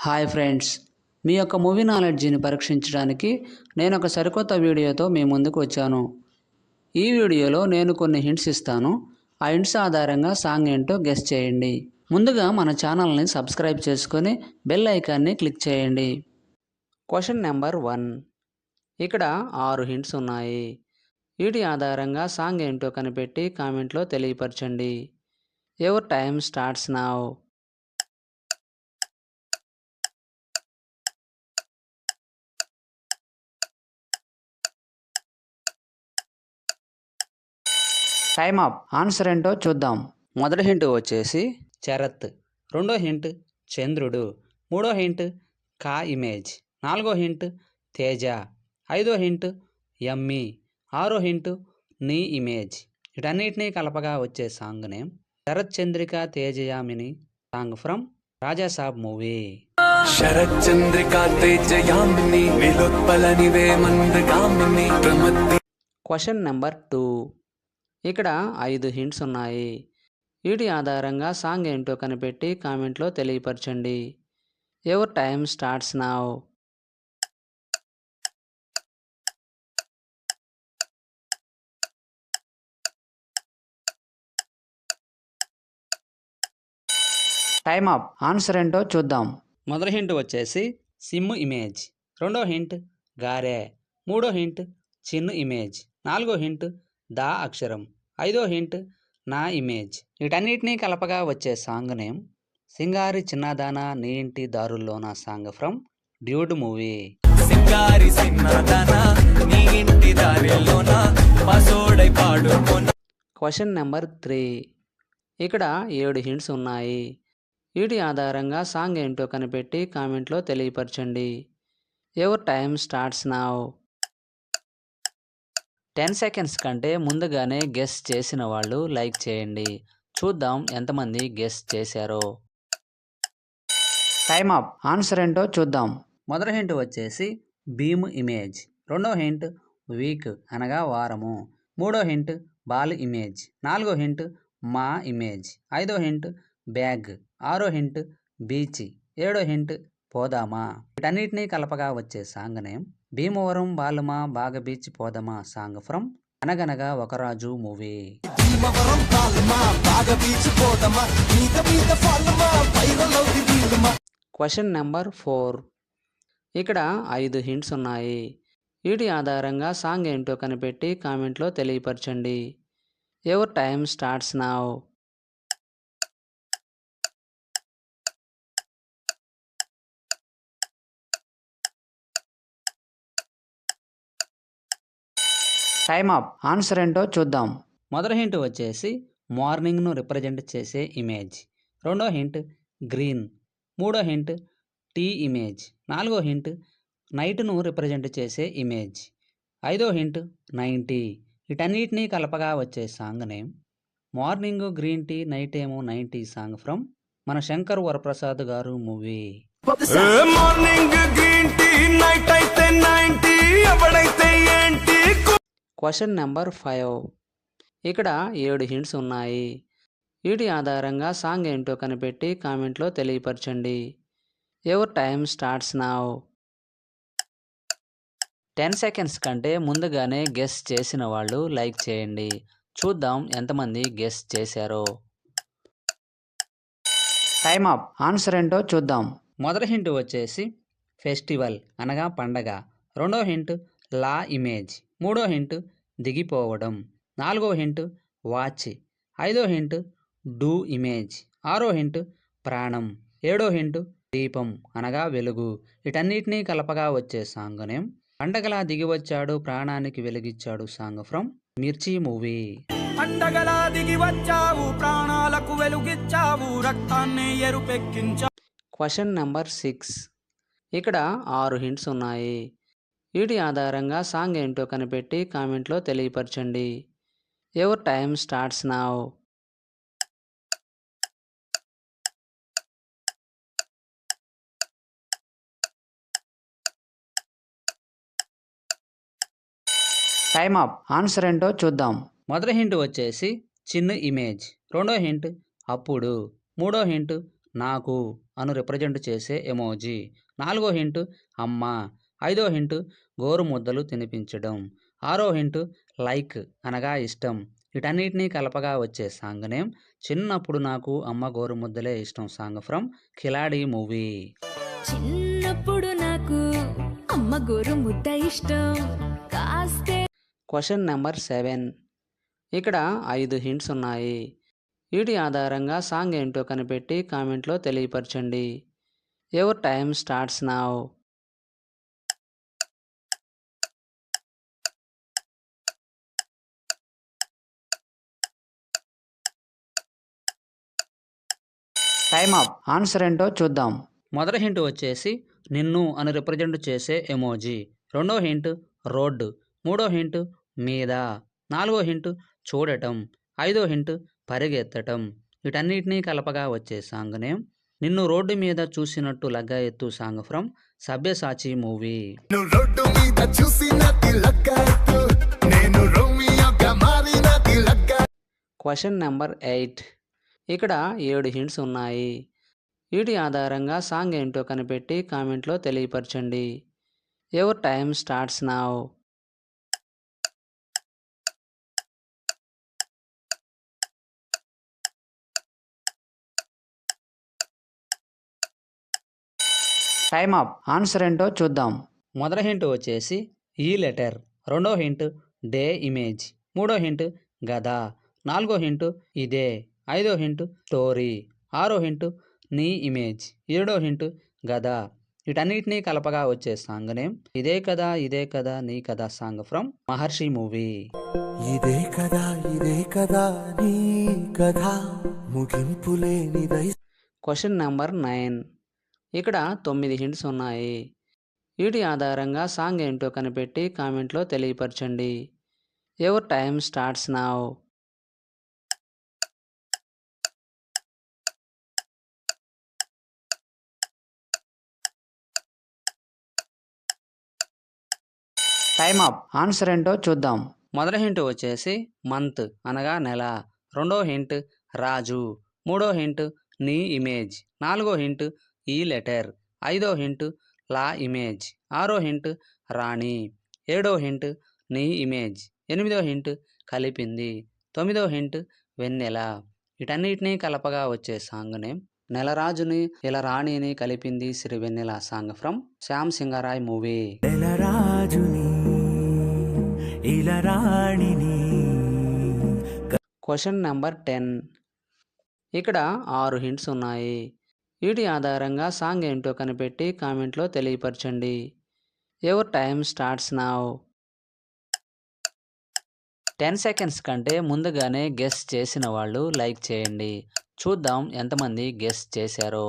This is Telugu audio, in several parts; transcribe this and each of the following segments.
హాయ్ ఫ్రెండ్స్, మీ యొక్క మూవీ నాలెడ్జిని పరీక్షించడానికి నేను ఒక సరికొత్త వీడియోతో మీ ముందుకు వచ్చాను. ఈ వీడియోలో నేను కొన్ని హింట్స్ ఇస్తాను. ఆ హింట్స్ ఆధారంగా సాంగ్ ఏంటో గెస్ చేయండి. ముందుగా మన ఛానల్ని సబ్స్క్రైబ్ చేసుకొని బెల్ ఐకాన్ని క్లిక్ చేయండి. Question number 1. ఇక్కడ 6 హింట్స్ ఉన్నాయి. వీటి ఆధారంగా సాంగ్ ఏంటో కనిపెట్టి కామెంట్లో తెలియపరచండి. Your time starts now. Time up. Answer ఏంటో చూద్దాం. మొదటి హింట్ వచ్చేసి చరత్, రెండో హింట్ చంద్రుడు, మూడో హింట్ కా ఇమేజ్, నాలుగో హింట్ తేజ, ఐదో హింట్ యమ్మీ, ఆరో హింట్ నీ ఇమేజ్. వీటన్నిటినీ కలపగా వచ్చే సాంగ్ నేమ్ శరత్ చంద్రిక తేజయామిని. Song from Rajasaab movie. శరత్ చంద్రిక తేజయామిని విలోత్పలనివే మందగామిని. Question number 2. ఇక్కడ 5 హింట్స్ ఉన్నాయి. వీటి ఆధారంగా సాంగ్ ఏంటో కనిపెట్టి కామెంట్లో తెలియపరచండి. Your time starts now. Time up. Answer ఏంటో చూద్దాం. మొదటి హింట్ వచ్చేసి సిమ్ ఇమేజ్, రెండో హింట్ గారే, మూడో హింట్ చిన్ను ఇమేజ్, నాలుగో హింట్ దా అక్షరం, ఐదో హింట్ నా ఇమేజ్. వీటన్నిటినీ కలపగా వచ్చే సాంగ్ నేమ్ సింగారి చిన్నదానా నీ ఇంటి దారుల్లోన. Song from Dude movie. Question number 3. ఇక్కడ 7 హింట్స్ ఉన్నాయి. వీటి ఆధారంగా సాంగ్ ఏంటో కనిపెట్టి కామెంట్లో తెలియపరచండి. Your time starts now. 10 seconds కంటే ముందుగానే గెస్ చేసిన వాళ్ళు లైక్ చేయండి. చూద్దాం ఎంతమంది గెస్ చేశారో. Time up. ఆన్సర్ ఏంటో చూద్దాం. మొదటి హింట్ వచ్చేసి భీమ్ ఇమేజ్, రెండో హింట్ వీక్ అనగా వారము, మూడో హింట్ బాల్ ఇమేజ్, నాలుగో హింట్ మా ఇమేజ్, ఐదో హింట్ బ్యాగ్, ఆరో హింట్ బీచ్, ఏడో హింట్ పోదామా. వీటన్నిటినీ కలపగా వచ్చే సాంగ్ నేమ్ భీమవరం బాలుమా బాగ బీచ్ పోదమా. సాంగ్ ఫ్రమ్ అనగనగా ఒకరాజు మూవీ. Question number 4. ఇక్కడ 5 హింట్స్ ఉన్నాయి. వీటి ఆధారంగా సాంగ్ ఏంటో కనిపెట్టి కామెంట్లో తెలియపరచండి. Your time starts now. Time up. Answer ఏంటో చూద్దాం. మొదటి హింట్ వచ్చేసి మార్నింగ్ను రిప్రజెంట్ చేసే ఇమేజ్, రెండో హింట్ గ్రీన్, మూడో హింట్ టీ ఇమేజ్, నాలుగో హింట్ నైట్ను రిప్రజెంట్ చేసే ఇమేజ్, ఐదో హింట్ 90. వీటన్నిటినీ కలపగా వచ్చే song name morning green tea night ఏమో 90. సాంగ్ ఫ్రమ్ మన శంకర్ వరప్రసాద్ గారు మూవీ. Question number 5. ఇక్కడ 7 హింట్స్ ఉన్నాయి. వీటి ఆధారంగా సాంగ్ ఏంటో కనిపెట్టి కామెంట్లో తెలియపరచండి. Your time starts now. 10 seconds కంటే ముందుగానే గెస్ చేసిన వాళ్ళు లైక్ చేయండి. చూద్దాం ఎంతమంది గెస్ చేశారో. Time up. ఆన్సర్ ఏంటో చూద్దాం. మొదటి హింట్ వచ్చేసి ఫెస్టివల్ అనగా పండగ, రెండో హింట్ లా ఇమేజ్, మూడో హింట్ దిగిపోవడం, నాలుగో హింట్ వాచ్, ఐదో హింట్ డూ ఇమేజ్, ఆరో హింట్ ప్రాణం, ఏడో హింట్ దీపం అనగా వెలుగు. వీటన్నిటినీ కలపగా వచ్చే సాంగ్ నేమ్ పండగలా దిగివచ్చాడు ప్రాణానికి వెలిగిచ్చాడు. సాంగ్ ఫ్రమ్ మిర్చి మూవీ. పండగలా దిగి వచ్చావు ప్రాణాలకు వెలుగిచ్చావు రక్తాన్ని ఎరుపెక్కించావు. Question number 6. ఇక్కడ 6 హింట్స్ ఉన్నాయి. వీటి ఆధారంగా సాంగ్ ఏంటో కనిపెట్టి కామెంట్లో తెలియపరచండి. Your time starts now. Time up. Answer ఏంటో చూద్దాం. మొదటి హింట్ వచ్చేసి చిన్న ఇమేజ్, రెండో హింట్ అప్పుడు, మూడో హింట్ నాకు అను రిప్రజెంట్ చేసే ఎమోజీ. 4వ హింట్ అమ్మ. 5వ హింట్ గోరుముద్దలు తినిపించడం. 6వ హింట్ లైక్ అనగా ఇష్టం. వీటన్నిటిని కలపగా వచ్చే సాంగ్ నేమ్ చిన్నప్పుడు నాకు అమ్మ గోరుముద్దలే ఇష్టం సాంగ్ ఫ్రమ్ కిలాడి మూవీ. చిన్నప్పుడు నాకు అమ్మ గోరుముద్ద ఇష్టం కాస్తే. Question number 7. ఇక్కడ 5 హింట్స్ ఉన్నాయి. వీటి ఆధారంగా సాంగ్ ఏంటో కనిపెట్టి కామెంట్లో తెలియపరచండి. Your time starts now. Time up. Answer ఏంటో చూద్దాం. మొదటి హింట్ వచ్చేసి నిన్ను అని రిప్రజెంట్ చేసే ఎమోజీ. 2వ హింట్ రోడ్డు. 3వ హింట్ మీద. 4వ హింట్ చూడటం. 5వ హింట్ పరిగెత్తటం. వీటన్నిటినీ కలపగా వచ్చే సాంగ్ నేమ్ నిన్ను రోడ్డు మీద చూసినట్టు లగ్గా ఎత్తు song from Savyasachi movie. Question number 8. ఇక్కడ 7 హింట్స్ ఉన్నాయి. వీటి ఆధారంగా సాంగ్ ఏంటో కనిపెట్టి కామెంట్లో తెలియపరచండి. Your time starts now. Time up. Answer ఏంటో చూద్దాం. మొదటి హింట్ వచ్చేసి ఈ లెటర్. 2వ హింట్ డే ఇమేజ్. 3వ హింట్ గద. 4వ హింట్ ఇదే. 5వ హింట్ స్టోరీ. 6వ హింట్ నీ ఇమేజ్. 7వ హింట్ గద. వీటన్నిటినీ కలపగా వచ్చే సాంగ్ నేమ్ ఇదే కదా ఇదే కదా నీ కదా సాంగ్ ఫ్రమ్ మహర్షి మూవీ. ఇదే కదా నీ కథ ముగింపులేనిదై. Question number 9. ఇక్కడ 9 హింట్స్ ఉన్నాయి. వీటి ఆధారంగా సాంగ్ ఏంటో కనిపెట్టి కామెంట్లో తెలియపరచండి. Your time starts now. Time up. Answer ఏంటో చూద్దాం. మొదటి హింట్ వచ్చేసి మంత్ అనగా నెల. 2వ హింట్ రాజు. 3వ హింట్ నీ ఇమేజ్. 4వ హింట్ ఈ లెటర్. 5వ హింట్ లా ఇమేజ్. 6వ హింట్ రాణి. 7వ హింట్ నీ ఇమేజ్. 8వ హింట్ కలిపింది. 9వ హింట్ వెన్నెల. వీటన్నిటినీ కలపగా వచ్చే సాంగ్ నేమ్ నెలరాజుని ఇలా రాణిని కలిపింది Sirivennela song from Shyam Singha Roy movie. Question number 10. ఇక్కడ 6 హింట్స్ ఉన్నాయి. వీటి ఆధారంగా సాంగ్ ఏంటో కనిపెట్టి కామెంట్లో తెలియపరచండి. Your time starts now. 10 seconds కంటే ముందుగానే గెస్ చేసిన వాళ్ళు లైక్ చేయండి. చూద్దాం ఎంతమంది గెస్ చేశారో.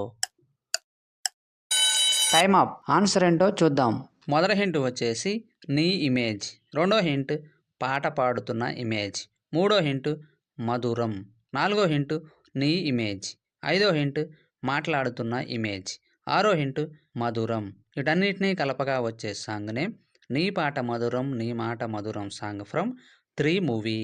Time up. ఆన్సర్ ఏంటో చూద్దాం. మొదటి హింట్ వచ్చేసి నీ ఇమేజ్. 2వ హింట్ పాట పాడుతున్న ఇమేజ్. 3వ హింట్ మధురం. 4వ హింట్ నీ ఇమేజ్. 5వ హింట్ మాట్లాడుతున్న ఇమేజ్. 6వ హింట్ మధురం. వీటన్నిటినీ కలపగా వచ్చే సాంగ్ నేమ్ నీ పాట మధురం నీ మాట మధురం సాంగ్ ఫ్రమ్ 3 మూవీ.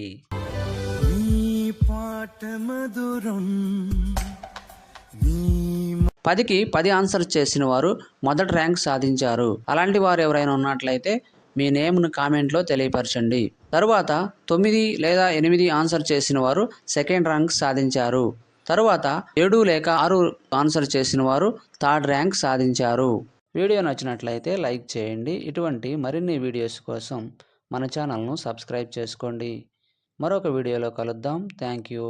10కి 10 ఆన్సర్ చేసిన వారు మొదటి ర్యాంక్ సాధించారు. అలాంటి వారు ఎవరైనా ఉన్నట్లయితే మీ నేమ్ను కామెంట్లో తెలియపరచండి. తరువాత 9 లేదా 8 ఆన్సర్ చేసిన వారు సెకండ్ ర్యాంక్ సాధించారు. తరువాత 7 లేక 6 ఆన్సర్ చేసిన వారు థర్డ్ ర్యాంక్ సాధించారు. వీడియో నచ్చినట్లయితే లైక్ చేయండి. ఇటువంటి మరిన్ని వీడియోస్ కోసం మన ఛానల్ను సబ్స్క్రైబ్ చేసుకోండి. మరొక వీడియోలో కలుద్దాం. Thank you.